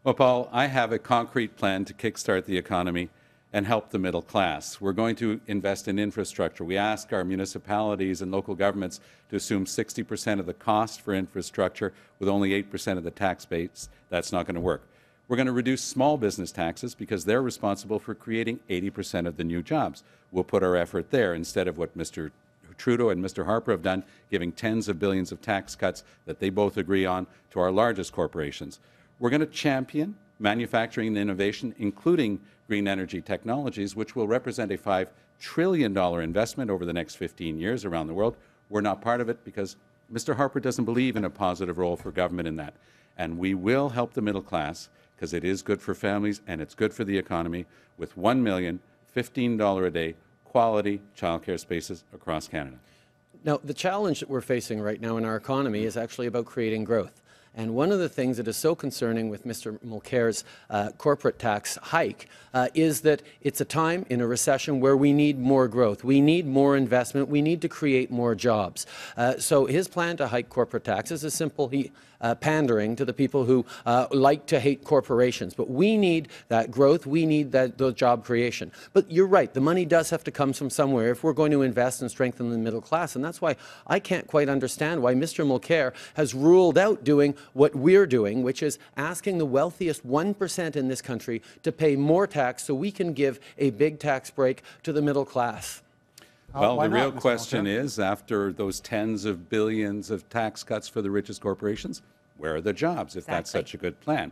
Well, Paul, I have a concrete plan to kickstart the economy and help the middle class. We're going to invest in infrastructure. We ask our municipalities and local governments to assume 60% of the cost for infrastructure with only 8% of the tax base. That's not going to work. We're going to reduce small business taxes because they're responsible for creating 80% of the new jobs. We'll put our effort there instead of what Mr. Trudeau and Mr. Harper have done, giving tens of billions of tax cuts that they both agree on to our largest corporations. We're going to champion manufacturing and innovation, including green energy technologies, which will represent a $5 trillion investment over the next 15 years around the world. We're not part of it because Mr. Harper doesn't believe in a positive role for government in that. And we will help the middle class because it is good for families and it's good for the economy with $1 million, $15 a day, quality childcare spaces across Canada. Now, the challenge that we're facing right now in our economy is actually about creating growth. And one of the things that is so concerning with Mr. Mulcair's corporate tax hike is that it's a time in a recession where we need more growth. We need more investment. We need to create more jobs. So his plan to hike corporate taxes is simple. Pandering to the people who like to hate corporations. But we need that growth. We need that job creation. But you're right. The money does have to come from somewhere if we're going to invest and strengthen the middle class. And that's why I can't quite understand why Mr. Mulcair has ruled out doing what we're doing, which is asking the wealthiest 1% in this country to pay more tax so we can give a big tax break to the middle class. Well, the real question is, after those tens of billions of tax cuts for the richest corporations, where are the jobs if that's such a good plan?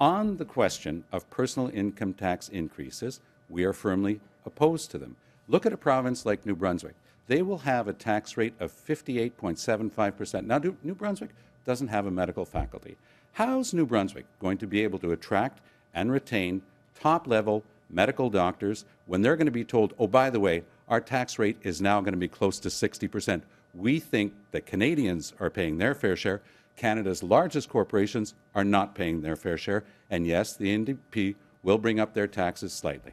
On the question of personal income tax increases, we are firmly opposed to them. Look at a province like New Brunswick. They will have a tax rate of 58.75%. Now, New Brunswick doesn't have a medical faculty. How's New Brunswick going to be able to attract and retain top-level medical doctors when they're going to be told, oh, by the way, our tax rate is now going to be close to 60%. We think that Canadians are paying their fair share. Canada's largest corporations are not paying their fair share. And yes, the NDP will bring up their taxes slightly.